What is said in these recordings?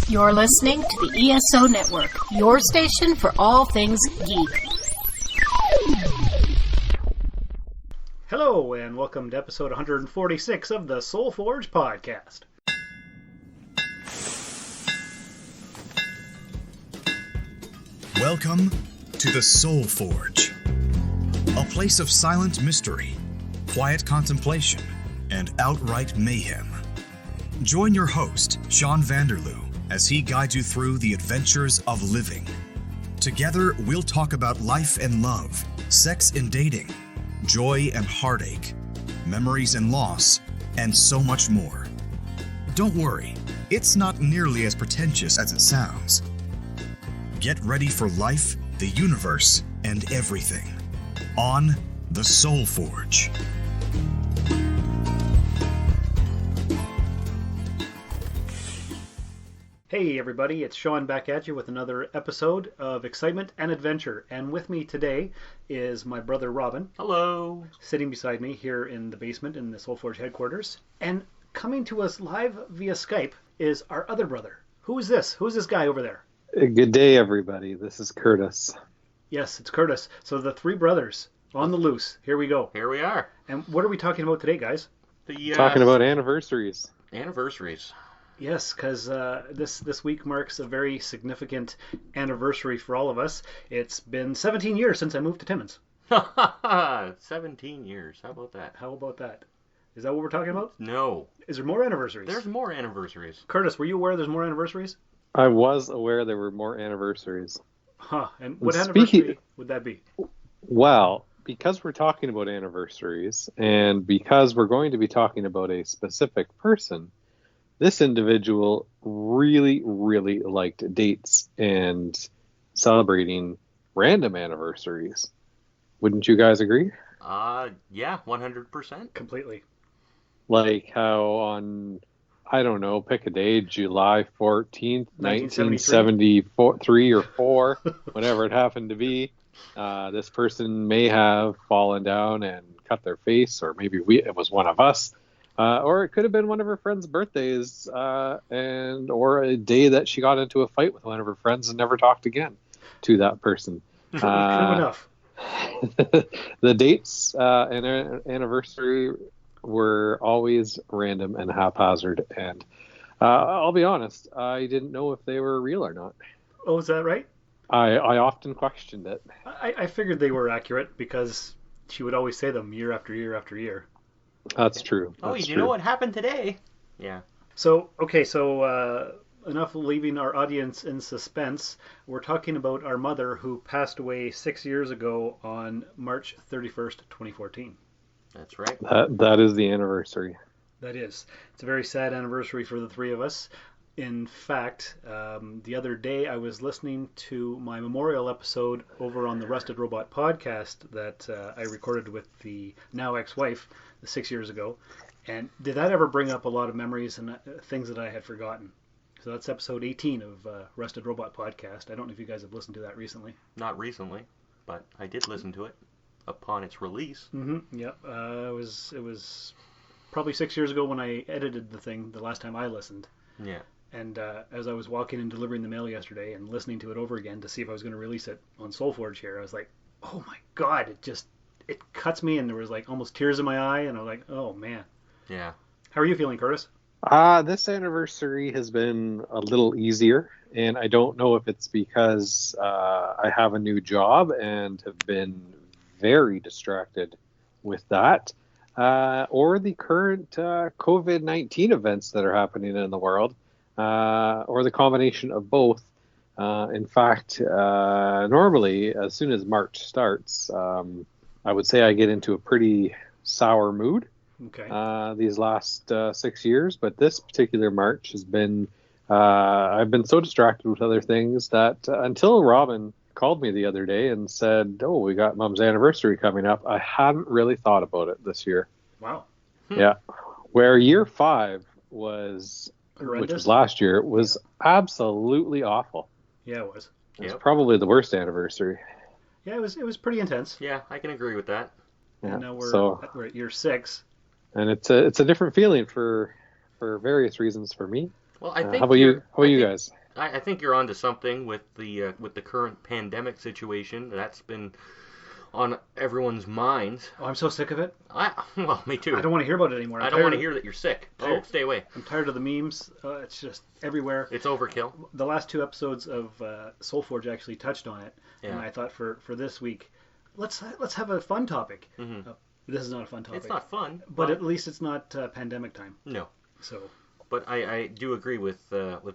You're listening to the ESO Network, your station for all things geek. Hello, and welcome to episode 146 of the Soul Forge podcast. Welcome to the Soul Forge, a place of silent mystery, quiet contemplation, and outright mayhem. Join your host, Sean Vanderloo, as he guides you through the adventures of living. Together, we'll talk about life and love, sex and dating, joy and heartache, memories and loss, and so much more. Don't worry, it's not nearly as pretentious as it sounds. Get ready for life, the universe, and everything on the Soul Forge. Hey everybody, it's Sean back at you with another episode of Excitement and Adventure. And with me today is my brother Robin. Hello. Sitting beside me here in the basement in the Soul Forge headquarters. And coming to us live via Skype is our other brother. Who is this? Who's this guy over there? Good day, everybody. This is Curtis. Yes, it's Curtis. So the three brothers on the loose. Here we go. Here we are. And what are we talking about today, guys? Talking about anniversaries. Anniversaries. Yes, because this week marks a very significant anniversary for all of us. It's been 17 years since I moved to Timmins. 17 years. How about that? How about that? Is that what we're talking about? No. Is there more anniversaries? There's more anniversaries. Curtis, were you aware there's more anniversaries? I was aware there were more anniversaries. Huh. And what anniversary would that be? Well, because we're talking about anniversaries, and because we're going to be talking about a specific person, this individual really, really liked dates and celebrating random anniversaries. Wouldn't you guys agree? Yeah, 100%. Completely. Like how on, I don't know, pick a day, July 14th, 1973 or 4, whatever it happened to be, this person may have fallen down and cut their face, or maybe it was one of us. Or it could have been one of her friends' birthdays, or a day that she got into a fight with one of her friends and never talked again to that person. True enough. The dates and anniversary were always random and haphazard, and I'll be honest, I didn't know if they were real or not. Oh, is that right? I often questioned it. I figured they were accurate because she would always say them year after year after year. That's true. You know what happened today? Yeah. So enough leaving our audience in suspense. We're talking about our mother who passed away 6 years ago on March 31st, 2014. That's right. That is the anniversary. That is. It's a very sad anniversary for the three of us. In fact, the other day I was listening to my memorial episode over on the Rusted Robot podcast that I recorded with the now ex-wife 6 years ago. And did that ever bring up a lot of memories and things that I had forgotten? So that's episode 18 of Rusted Robot podcast. I don't know if you guys have listened to that recently. Not recently, but I did listen to it upon its release. Mm-hmm. Yep. It was probably 6 years ago when I edited the thing the last time I listened. Yeah. And as I was walking and delivering the mail yesterday and listening to it over again to see if I was going to release it on Soulforge here, I was like, oh my God, it cuts me, and there was like almost tears in my eye, and I was like, oh man. Yeah. How are you feeling, Curtis? This anniversary has been a little easier, and I don't know if it's because I have a new job and have been very distracted with that, or the current COVID-19 events that are happening in the world. Or the combination of both. In fact, normally, as soon as March starts, I would say I get into a pretty sour mood. Okay. These last 6 years, but this particular March has been, I've been so distracted with other things that until Robin called me the other day and said, oh, we got Mom's anniversary coming up, I hadn't really thought about it this year. Wow. Yeah. Where year 5 was... Horrendous. Which was last year, it was absolutely awful. Yeah, it was. It was probably the worst anniversary. Yeah, it was pretty intense. Yeah, I can agree with that. Yeah. And now we're at year 6. And it's a different feeling for for various reasons for me. Well, I think how about you? How about you guys? I think you're onto something with the current pandemic situation. That's been on everyone's minds. Oh, I'm so sick of it. Well, me too. I don't want to hear about it anymore. I don't want to hear that you're sick. Oh, stay away. I'm tired of the memes. It's just everywhere. It's overkill. The last 2 episodes of Soulforge actually touched on it, and I thought for this week, let's have a fun topic. Mm-hmm. This is not a fun topic. It's not fun, but at least it's not pandemic time. No. So. But I do agree with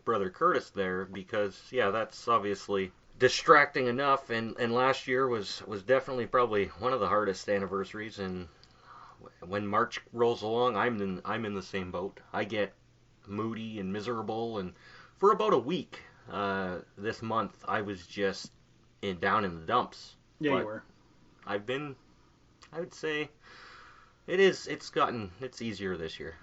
Brother Curtis there, because that's obviously distracting enough, and last year was definitely probably one of the hardest anniversaries, and when March rolls along, I'm in the same boat. I get moody and miserable, and for about a week this month I was just down in the dumps. Yeah, but you were. I would say it's easier this year.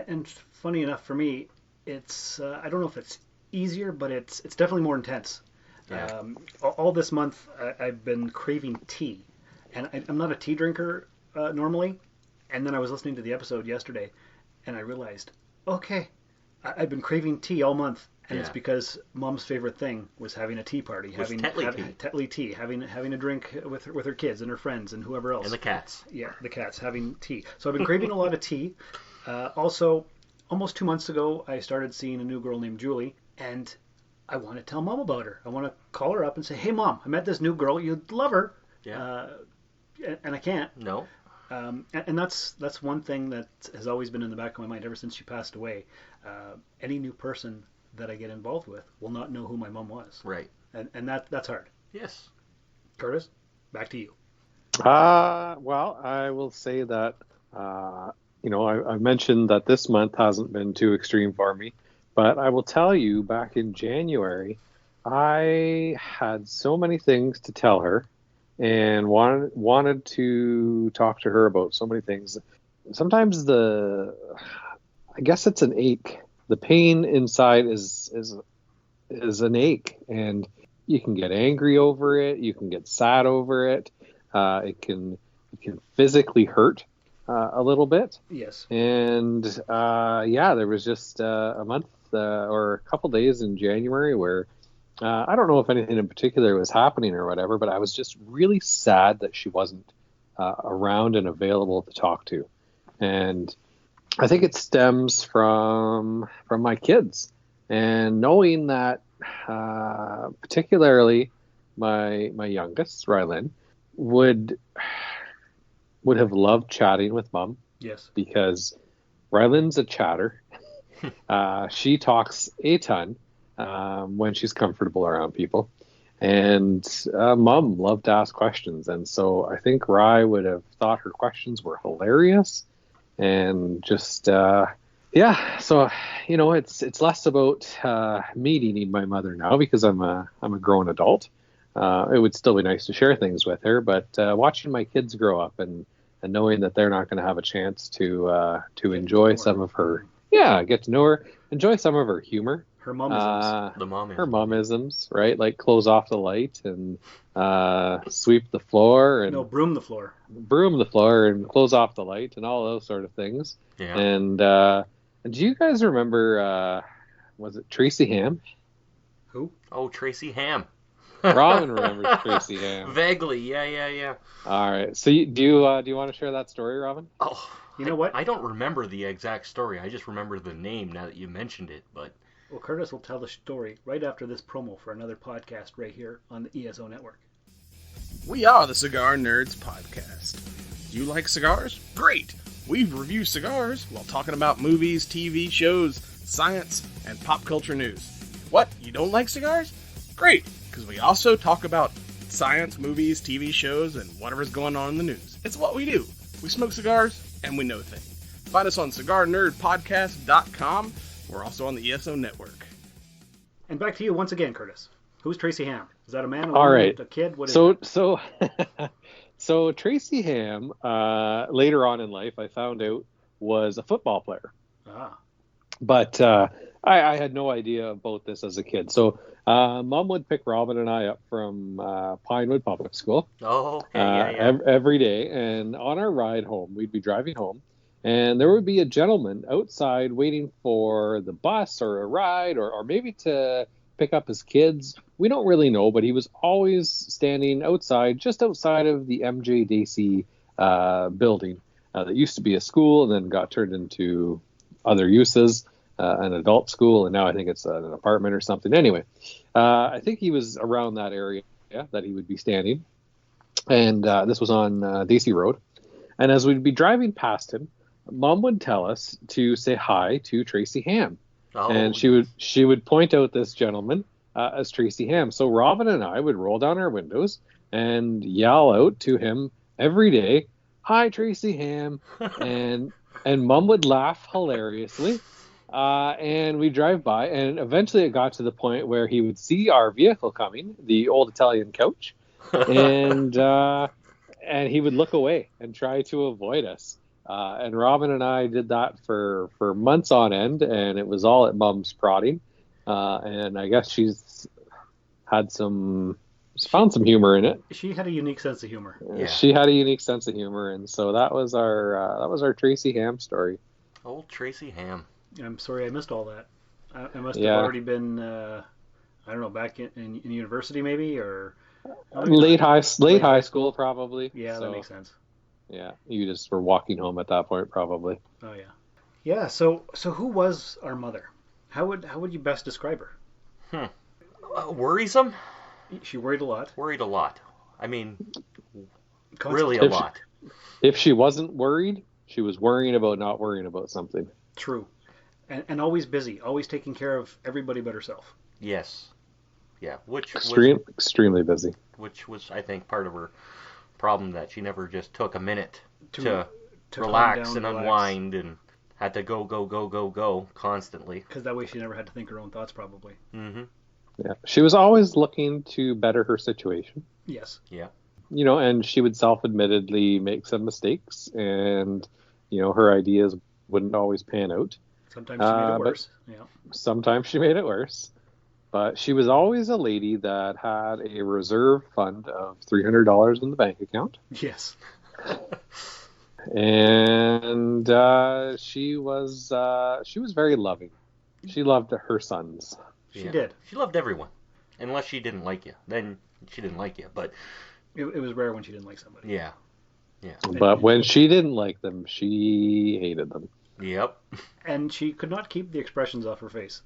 And funny enough for me, it's I don't know if it's easier, but it's definitely more intense. Yeah. All this month I've been craving tea, and I'm not a tea drinker normally. And then I was listening to the episode yesterday, and I realized, okay, I've been craving tea all month, and it's because Mom's favorite thing was having a tea party, having Tetley tea, having a drink with her kids and her friends and whoever else. And the cats. Yeah, the cats having tea. So I've been craving a lot of tea. Also, almost 2 months ago, I started seeing a new girl named Julie, and I want to tell Mom about her. I want to call her up and say, hey, Mom, I met this new girl. You'd love her. Yeah. And I can't. No. And that's one thing that has always been in the back of my mind ever since she passed away. Any new person that I get involved with will not know who my mom was. Right. And that's hard. Yes. Curtis, back to you. Well, I will say that, I mentioned that this month hasn't been too extreme for me, but I will tell you, back in January, I had so many things to tell her and wanted to talk to her about so many things. Sometimes I guess it's an ache. The pain inside is an ache, and you can get angry over it. You can get sad over it. It can physically hurt a little bit. Yes. And there was just a month or a couple days in January where I don't know if anything in particular was happening or whatever, but I was just really sad that she wasn't around and available to talk to. And I think it stems from my kids, and knowing that particularly my youngest, Rylan, would have loved chatting with Mom. Yes. Because Rylan's a chatter. She talks a ton when she's comfortable around people. And Mom loved to ask questions. And so I think Rye would have thought her questions were hilarious. And just, so, it's less about me needing my mother now, because I'm a grown adult. It would still be nice to share things with her, but watching my kids grow up and knowing that they're not going to have a chance to enjoy some of her, get to know her, enjoy some of her humor. Her momisms. Her momisms, right? Like close off the light and sweep the floor. And broom the floor. Broom the floor and close off the light and all those sort of things. Yeah. And do you guys remember, was it Tracy Ham? Who? Oh, Tracy Ham. Robin remembers Tracy Ham. Vaguely, yeah. All right. So do you want to share that story, Robin? Oh, you know what? I don't remember the exact story. I just remember the name now that you mentioned it. But well, Curtis will tell the story right after this promo for another podcast right here on the ESO Network. We are the Cigar Nerds podcast. Do you like cigars? Great! We review cigars while talking about movies, TV shows, science, and pop culture news. What? You don't like cigars? Great! Because we also talk about science, movies, TV shows, and whatever's going on in the news. It's what we do. We smoke cigars, and we know things. Find us on cigarnerdpodcast.com. We're also on the ESO Network. And back to you once again, Curtis. Who's Tracy Ham? Is that a man? All right. A kid? What is So Tracy Ham, later on in life, I found out was a football player. Ah. But I had no idea about this as a kid. So Mom would pick Robin and I up from Pinewood Public School. Oh, okay, yeah. Every day. And on our ride home, we'd be driving home. And there would be a gentleman outside waiting for the bus or a ride or maybe to pick up his kids. We don't really know, but he was always standing outside, just outside of the MJ Dacey building that used to be a school and then got turned into other uses, an adult school, and now I think it's an apartment or something. Anyway, I think he was around that area that he would be standing. And this was on Dacey Road. And as we'd be driving past him, Mom would tell us to say hi to Tracy Ham. Oh. And she would point out this gentleman as Tracy Ham. So Robin and I would roll down our windows and yell out to him every day, "Hi, Tracy Ham." and Mom would laugh hilariously. And we drive by, and eventually it got to the point where he would see our vehicle coming, the old Italian couch, and he would look away and try to avoid us. And Robin and I did that for months on end, and it was all at Mom's prodding. And I guess she's found some humor in it. She had a unique sense of humor. Yeah. She had a unique sense of humor, and so that was our Tracy Ham story. Old Tracy Ham. I'm sorry I missed all that. I must have Yeah. already been, I don't know, back in university maybe, or Late high school probably. Yeah, So, that makes sense. Yeah, you just were walking home at that point probably. Oh yeah, yeah. So who was our mother? How would you best describe her? Worrisome? She worried a lot. Worried a lot. I mean, Constant. really a lot. If she wasn't worried, she was worrying about not worrying about something. True, and always busy, always taking care of everybody but herself. Yes. Yeah, Extremely busy. which was, I think, part of her problem, that she never just took a minute to calm relax down, and unwind, and had to go constantly. Because that way she never had to think her own thoughts, probably. Mm-hmm. Yeah, she was always looking to better her situation. Yes. Yeah. And she would self-admittedly make some mistakes, and her ideas wouldn't always pan out. Sometimes she made it worse. Yeah. Sometimes she made it worse. But she was always a lady that had a reserve fund of $300 in the bank account. Yes. And she was very loving. She loved her sons. She did. She loved everyone, unless she didn't like you. Then she didn't like you. But it was rare when she didn't like somebody. yeah. But when she didn't like them, she hated them. Yep. And she could not keep the expressions off her face.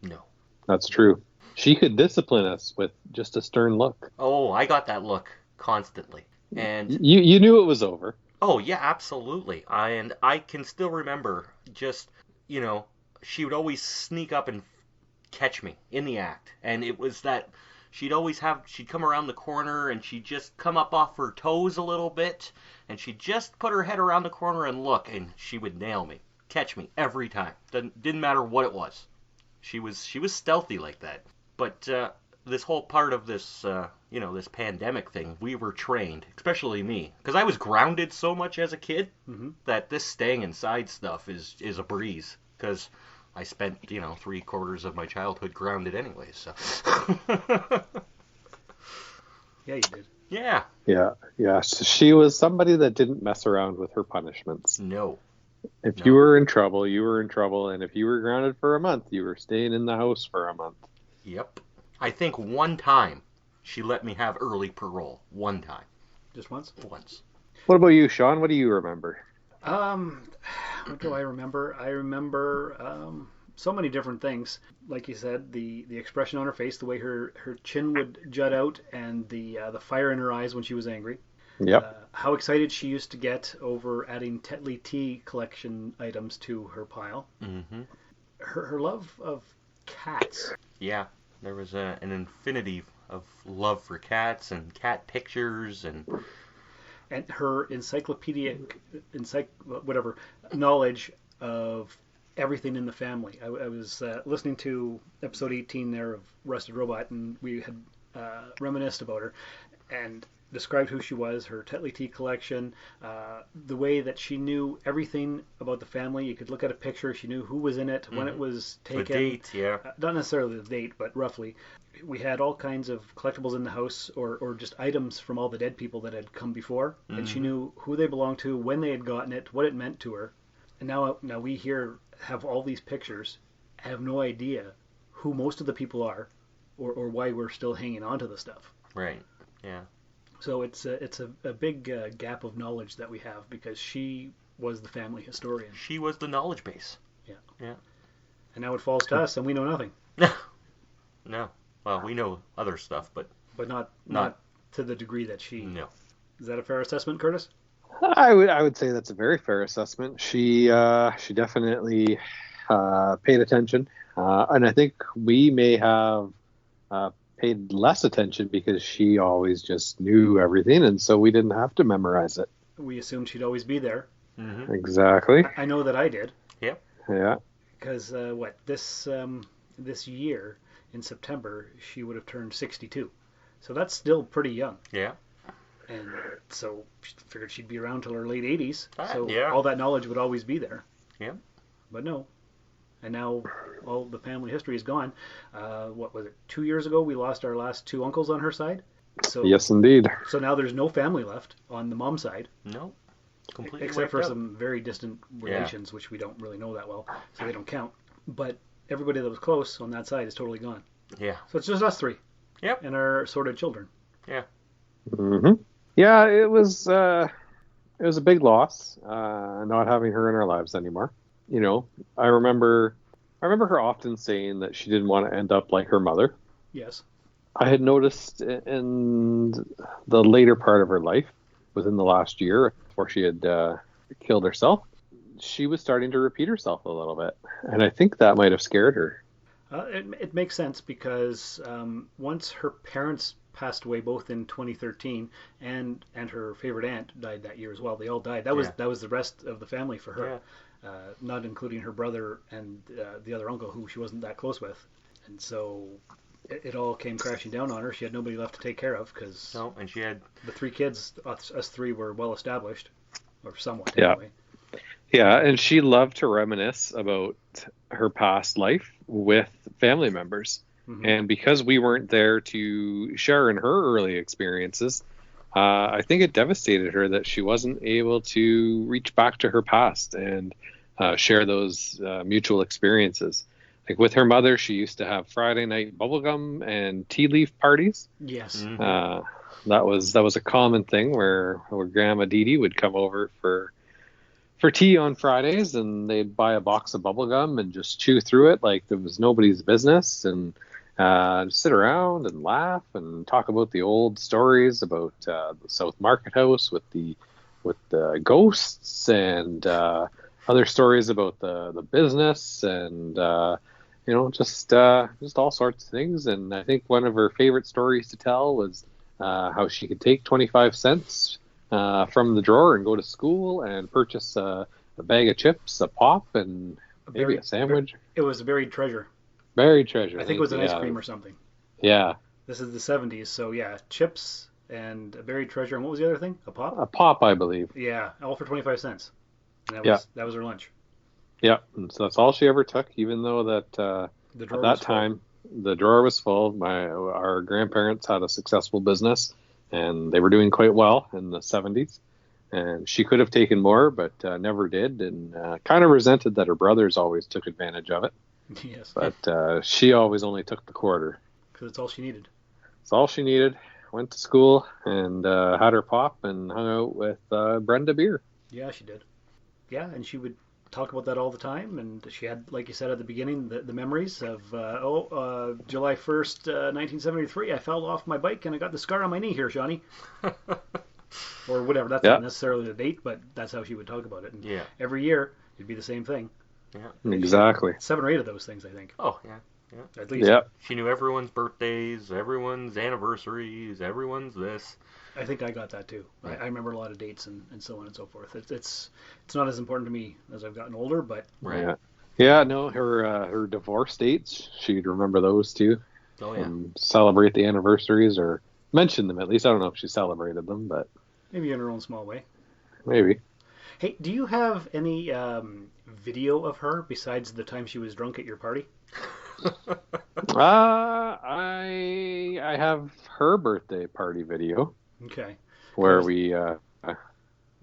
No. That's true. She could discipline us with just a stern look. Oh, I got that look constantly. And You knew it was over. oh yeah, absolutely. I can still remember just, she would always sneak up and catch me in the act. And it was that she'd come around the corner and she'd just come up off her toes a little bit, and she'd just put her head around the corner and look, and she would nail me, catch me every time. Didn't matter what it was. She was stealthy like that. But this whole part of this, this pandemic thing, we were trained, especially me, because I was grounded so much as a kid that this staying inside stuff is a breeze. Because I spent, 3/4 of my childhood grounded anyway. So. Yeah, you did. Yeah. Yeah. So she was somebody that didn't mess around with her punishments. No. If you were in trouble, you were in trouble, and if you were grounded for a month, you were staying in the house for a month. Yep. I think one time she let me have early parole. One time. Just once? Once. What about you, Sean? What do you remember? What do I remember? I remember so many different things. Like you said, the expression on her face, the way her chin would jut out, and the fire in her eyes when she was angry. Yep. How excited she used to get over adding Tetley tea collection items to her pile. Mm-hmm. Her love of cats. Yeah. There was an infinity of love for cats and cat pictures and her encyclopedic knowledge of everything in the family. I was listening to episode 18 there of Rusted Robot, and we had reminisced about her and described who she was, her Tetley tea collection, the way that she knew everything about the family. You could look at a picture, she knew who was in it, when it was taken. the date, yeah. Not necessarily the date, but roughly. We had all kinds of collectibles in the house, or just items from all the dead people that had come before, and she knew who they belonged to, when they had gotten it, what it meant to her. And now we here have all these pictures, have no idea who most of the people are, or why we're still hanging on to the stuff. Right. Yeah. So it's a big gap of knowledge that we have because she was the family historian. She was the knowledge base. Yeah. Yeah. And now it falls to us, and we know nothing. No. Well, we know other stuff, but not to the degree that she. No. Is that a fair assessment, Curtis? I would say that's a very fair assessment. She definitely paid attention, and I think we may have paid less attention because she always just knew everything, and so we didn't have to memorize it. We assumed she'd always be there. Mm-hmm. Exactly. I know that I did. Yep. Yeah. Because this year in September she would have turned 62, so that's still pretty young. Yeah. And so she figured she'd be around till her late 80s. So yeah. all that knowledge would always be there. Yeah. But no. And now all the family history is gone. What was it? 2 years ago we lost our last two uncles on her side. So Yes, indeed. So now there's no family left on the mom side. No. Completely Except for wiped out. some very distant relations, which we don't really know that well, so they don't count. But everybody that was close on that side is totally gone. Yeah. So it's just us three. Yep. And our assorted children. Yeah. Mm-hmm. Yeah, it was a big loss not having her in our lives anymore. You know, I remember her often saying that she didn't want to end up like her mother. Yes. I had noticed in the later part of her life, within the last year, before she had killed herself, she was starting to repeat herself a little bit. And I think that might have scared her. It makes sense because once her parents passed away, both in 2013, and her favorite aunt died that year as well. They all died. That was the rest of the family for her, not including her brother and the other uncle who she wasn't that close with. And so it all came crashing down on her. She had nobody left to take care of because and she had the three kids, us three, were well established, or somewhat Yeah. anyway. Yeah, and she loved to reminisce about her past life with family members. Mm-hmm. And because we weren't there to share in her early experiences, I think it devastated her that she wasn't able to reach back to her past and share those mutual experiences. Like with her mother, she used to have Friday night bubblegum and tea leaf parties. Yes. Mm-hmm. That was a common thing where Grandma Dee Dee would come over for tea on Fridays, and they'd buy a box of bubblegum and just chew through it like it was nobody's business, and sit around and laugh and talk about the old stories about the South Market House with the ghosts and other stories about the business and just all sorts of things. And I think one of her favorite stories to tell was how she could take 25 cents from the drawer and go to school and purchase a bag of chips, a pop, and maybe a sandwich. It was a buried treasure. Buried treasure. I think it was an ice cream or something. Yeah. This is the 70s, so yeah, chips and a buried treasure. And what was the other thing? A pop? A pop, I believe. Yeah, all for 25 cents. And that was her lunch. Yeah, and so that's all she ever took, even though that The drawer at that was full. time the drawer was full. Our grandparents had a successful business, and they were doing quite well in the 70s. And she could have taken more, but never did, and kind of resented that her brothers always took advantage of it. Yes. But she always only took the quarter. Because it's all she needed. It's all she needed. Went to school and had her pop and hung out with Brenda Beer. Yeah, she did. Yeah, and she would talk about that all the time. And she had, like you said at the beginning, the memories of, July 1st, 1973, I fell off my bike and I got the scar on my knee here, Johnny. Or whatever. That's not necessarily the date, but that's how she would talk about it. And every year, it'd be the same thing. Yeah. Exactly. 7 or 8 of those things, I think. Oh, yeah. Yeah. At least. Yeah. She knew everyone's birthdays, everyone's anniversaries, everyone's this. I think I got that too. I remember a lot of dates and so on and so forth. It's not as important to me as I've gotten older, but Right. Yeah. No, her divorce dates, she'd remember those too. Oh, yeah. Celebrate the anniversaries or mention them at least. I don't know if she celebrated them, but maybe in her own small way. maybe. Hey, do you have any video of her besides the time she was drunk at your party? I have her birthday party video Okay. where we it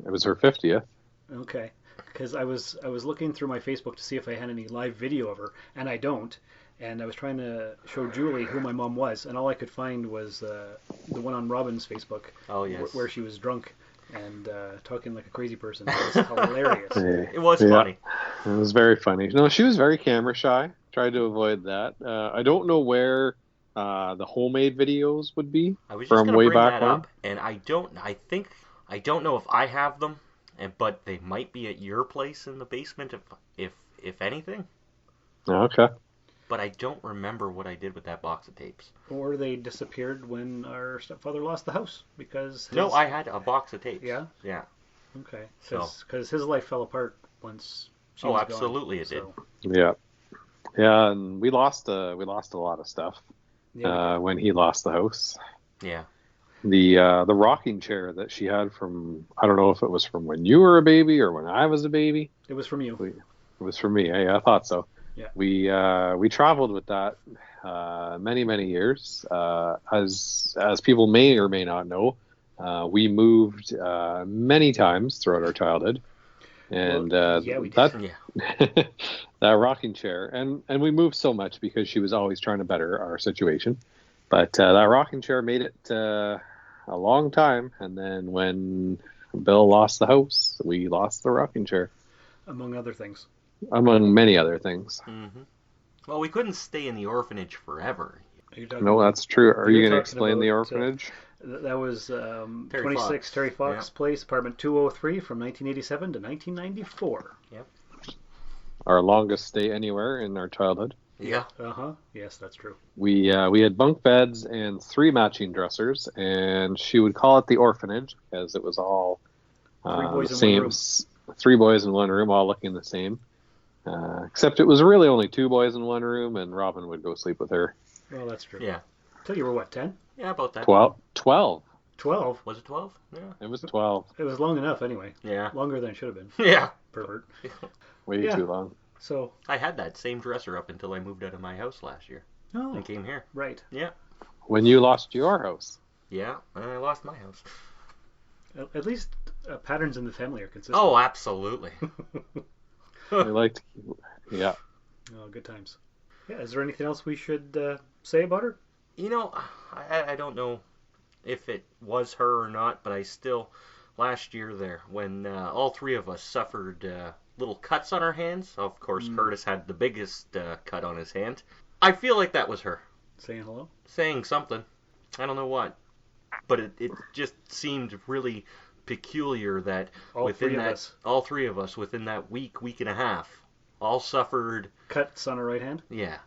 was her 50th. Okay. because I was looking through my Facebook to see if I had any live video of her, and I don't. And I was trying to show Julie who my mom was, and all I could find was the one on Robin's Facebook. Oh, yes. Where she was drunk and talking like a crazy person. It was hilarious. It was funny. It was very funny. No, she was very camera shy. Tried to avoid that. I don't know where the homemade videos would be I was just from going to way bring back that when. up, and I don't know if I have them, but they might be at your place in the basement, if anything. Okay. But I don't remember what I did with that box of tapes. Or they disappeared when our stepfather lost the house because No, I had a box of tapes. Yeah? Yeah. Okay. So- Because his life fell apart once she Oh, was absolutely gone, it did. so, Yeah. Yeah, and we lost a lot of stuff yeah, when he lost the house. Yeah. The rocking chair that she had from, I don't know if it was from when you were a baby or when I was a baby. it was from you. It was for me. I thought so. Yeah. We traveled with that many years. As people may or may not know, we moved many times throughout our childhood, and yeah, we did. that Yeah. that rocking chair, and we moved so much because she was always trying to better our situation. But that rocking chair made it a long time, and then when Bill lost the house, we lost the rocking chair, Among other things. among many other things. Mm-hmm. Well, we couldn't stay in the orphanage forever. Are you talking No, about- that's true. Are you You're going to talking explain the about, orphanage? That was Terry 26 Fox. Terry Fox Yeah. Place, apartment 203 from 1987 to 1994. Our longest stay anywhere in our childhood. Yeah. Uh-huh. Yes, that's true. We had bunk beds and 3 matching dressers, and she would call it the orphanage because it was all Three boys the in same. one room. 3 boys in one room, all looking the same. Except it was really only 2 boys in one room, and Robin would go sleep with her. Well, that's true. Yeah. Till you were what, 10? Yeah, about that. 12. 12? Was it 12? Yeah. It was 12. It was long enough anyway. Yeah. Longer than it should have been. Yeah. Pervert. Way Yeah. too long. So, I had that same dresser up until I moved out of my house last year. oh, I came here. right. Yeah. When you lost your house. Yeah, and I lost my house. At least patterns in the family are consistent. Oh, absolutely. We liked. Yeah. Oh, good times. Yeah, is there anything else we should say about her? You know, I don't know if it was her or not, but I still, last year there, when all 3 of us suffered little cuts on our hands, of course Curtis had the biggest cut on his hand, I feel like that was her. Saying hello? Saying something. I don't know what. But it just seemed really peculiar that All within 3 of that, us. all 3 of us, within that week and a half, all suffered, Cuts on her right hand? yeah.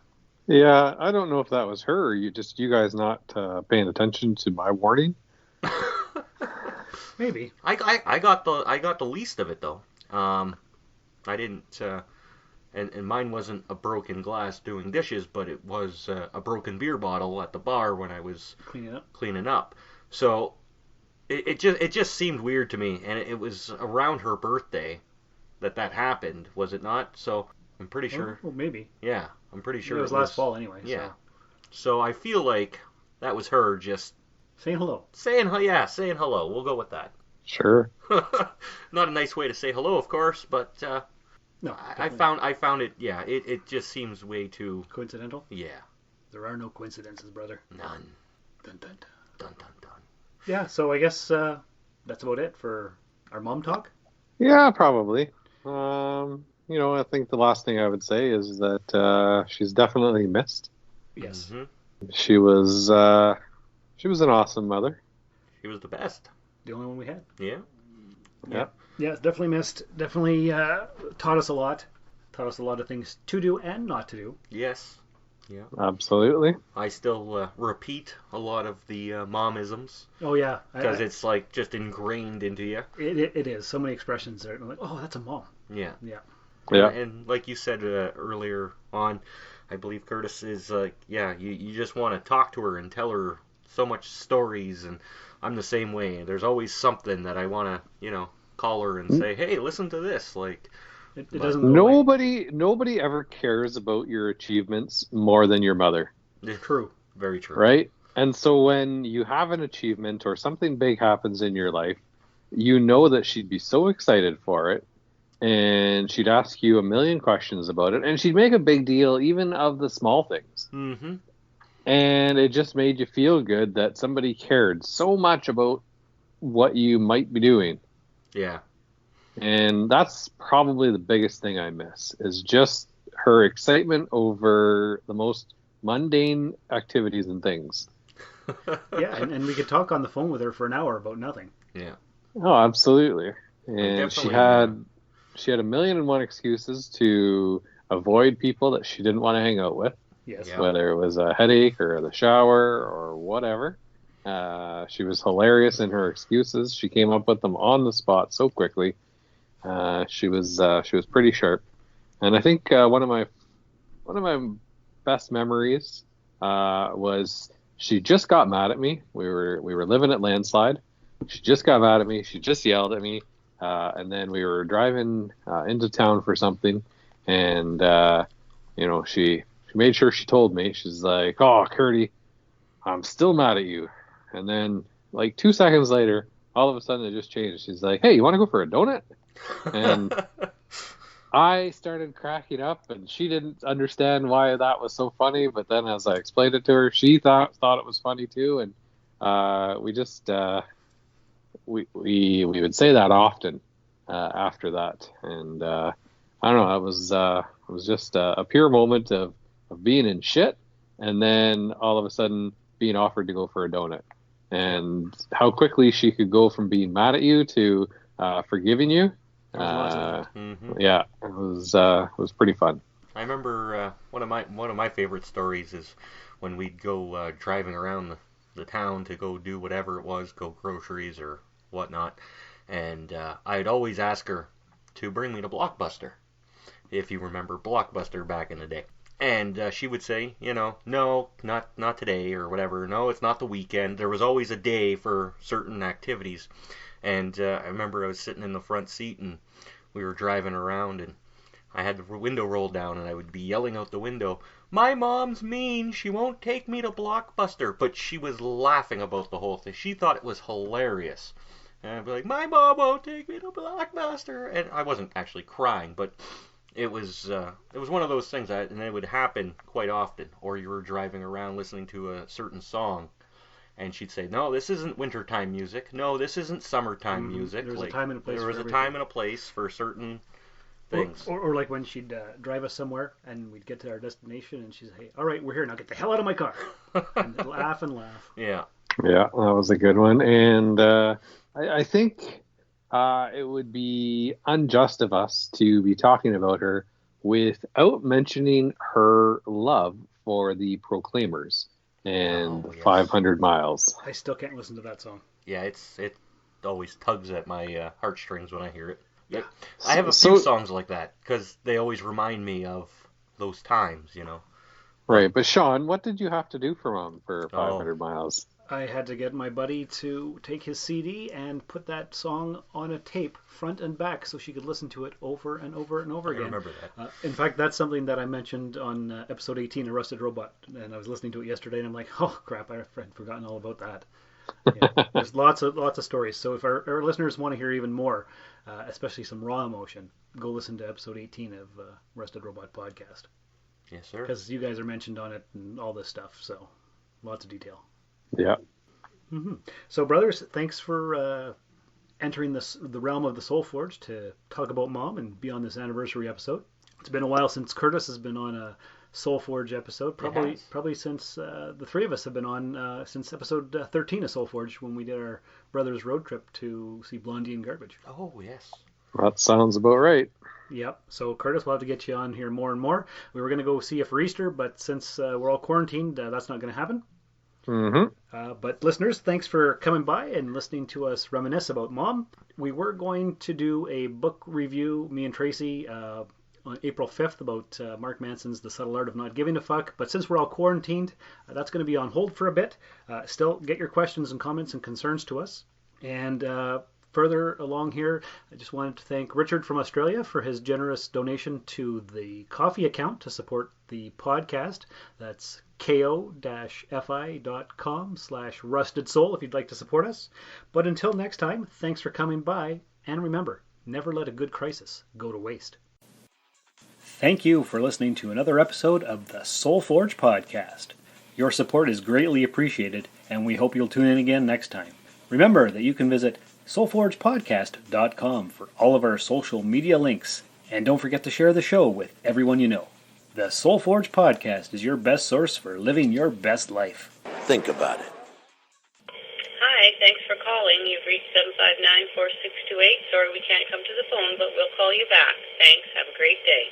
Yeah, I don't know if that was her or you guys not paying attention to my warning. Maybe. I got the least of it though. I didn't, and mine wasn't a broken glass doing dishes, but it was a broken beer bottle at the bar when I was Cleaning up. So it just seemed weird to me, and it was around her birthday that happened, was it not? So I'm pretty sure. Well, maybe. Yeah, I'm pretty sure It was last fall anyway. Yeah. So I feel like that was her just Saying hello. saying hello. We'll go with that. Sure. Not a nice way to say hello, of course, but No. I definitely. found it. Yeah, it just seems way too. Coincidental? Yeah, There are no coincidences, brother. none. Dun, dun, dun. Dun dun dun. Yeah, so I guess that's about it for our mom talk. Yeah, probably. I think the last thing I would say is that she's definitely missed. Yes. Mhm. She was an awesome mother. She was the best. The only one we had. Yeah. Yeah. Yeah, definitely missed. Definitely taught us a lot. Taught us a lot of things to do and not to do. Yes. Absolutely. I still repeat a lot of the momisms Oh, yeah. because it's like just ingrained into you. It is. So many expressions are like, oh, that's a mom. Yeah. Yeah. Yeah. And like you said earlier on, I believe Curtis is like, you just want to talk to her and tell her so much stories, and I'm the same way. There's always something that I want to, call her and say, hey, listen to this. Like, It But doesn't go away. Nobody ever cares about your achievements more than your mother, True. very true. right? And so when you have an achievement or something big happens in your life, you know that she'd be so excited for it. and she'd ask you a million questions about it, and she'd make a big deal even of the small things. Mm-hmm. And it just made you feel good that somebody cared so much about what you might be doing. Yeah. And that's probably the biggest thing I miss, is just her excitement over the most mundane activities and things. Yeah, and we could talk on the phone with her for an hour about nothing. Yeah. Oh, absolutely. And she Definitely, had a million and one excuses to avoid people that she didn't want to hang out with, Yes. Yeah. whether it was a headache or the shower or whatever. She was hilarious in her excuses. She came up with them on the spot so quickly. She was pretty sharp. And I think one of my best memories was she just got mad at me. We were living at Landslide. She just got mad at me. She just yelled at me, and then we were driving into town for something, and she made sure she told me. She's like, "Oh, Curdy, I'm still mad at you." And then like 2 seconds later, all of a sudden it just changed. She's like, "Hey, you want to go for a donut?" And I started cracking up, and she didn't understand why that was so funny. But then, as I explained it to her, she thought it was funny too, and we just we would say that often after that. And I don't know, it was just a pure moment of being in shit, and then all of a sudden being offered to go for a donut, and how quickly she could go from being mad at you to forgiving you. Mm-hmm. Yeah, it was pretty fun. I remember one of my favorite stories is when we'd go driving around the town to go do whatever it was, go groceries or whatnot, and I'd always ask her to bring me to Blockbuster, if you remember Blockbuster back in the day. And she would say, no, not today or whatever. No, it's not the weekend. There was always a day for certain activities. And I remember I was sitting in the front seat and we were driving around and I had the window rolled down and I would be yelling out the window, "My mom's mean. She won't take me to Blockbuster." But she was laughing about the whole thing. She thought it was hilarious. And I'd be like, "My mom won't take me to Blockbuster." And I wasn't actually crying, but it was one of those things, and it would happen quite often. Or you were driving around listening to a certain song, and she'd say, "No, this isn't wintertime music. No, this isn't summertime music." There's a time and a place. There was for a everything. time and a place for certain things. Or like when she'd drive us somewhere and we'd get to our destination and she'd say, "Hey, all right, we're here now. Get the hell out of my car." And laugh and laugh. Yeah. Yeah, that was a good one. And I think it would be unjust of us to be talking about her without mentioning her love for the Proclaimers and Oh, yes. 500 Miles. I still can't listen to that song. Yeah, it always tugs at my heartstrings when I hear it. Yeah. I have a few songs like that because they always remind me of those times, Right, but Sean, what did you have to do for Mom for 500 Miles? I had to get my buddy to take his CD and put that song on a tape, front and back, so she could listen to it over and over and over again. I remember that. In fact, that's something that I mentioned on episode 18 of Rusted Robot, and I was listening to it yesterday, and I'm like, oh crap, I had forgotten all about that. Yeah, there's lots of stories. So if our listeners want to hear even more, especially some raw emotion, go listen to episode 18 of Rusted Robot Podcast. Yes, sir. Because you guys are mentioned on it and all this stuff, so lots of detail. Yeah. Mm-hmm. So, brothers, thanks for entering the realm of the Soul Forge to talk about Mom and be on this anniversary episode. It's been a while since Curtis has been on a Soul Forge episode. Probably since the three of us have been on since episode 13 of Soul Forge when we did our brothers' road trip to see Blondie and Garbage. Oh, yes. That sounds about right. Yep. So, Curtis, we'll have to get you on here more and more. We were going to go see you for Easter, but since we're all quarantined, that's not going to happen. Mm-hmm. But listeners, thanks for coming by and listening to us reminisce about Mom. We were going to do a book review, me and Tracy, on April 5th about Mark Manson's The Subtle Art of Not Giving a Fuck. But since we're all quarantined, that's going to be on hold for a bit. Still, get your questions and comments and concerns to us. And further along here, I just wanted to thank Richard from Australia for his generous donation to the coffee account to support the podcast. That's ko-fi.com/rustedsoul if you'd like to support us. But until next time, thanks for coming by, and remember, never let a good crisis go to waste. Thank you for listening to another episode of the Soul Forge Podcast. Your support is greatly appreciated, and we hope you'll tune in again next time. Remember that you can visit soulforgepodcast.com for all of our social media links, and don't forget to share the show with everyone you know. The Soul Forge Podcast is your best source for living your best life. Think about it. Hi, thanks for calling. You've reached 759-4628. Sorry we can't come to the phone, but we'll call you back. Thanks. Have a great day.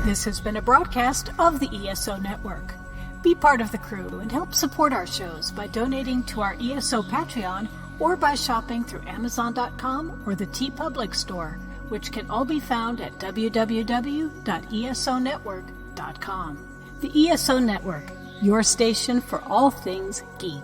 This has been a broadcast of the ESO Network. Be part of the crew and help support our shows by donating to our ESO Patreon or by shopping through Amazon.com or the TeePublic store, which can all be found at www.esonetwork.com. The ESO Network, your station for all things geek.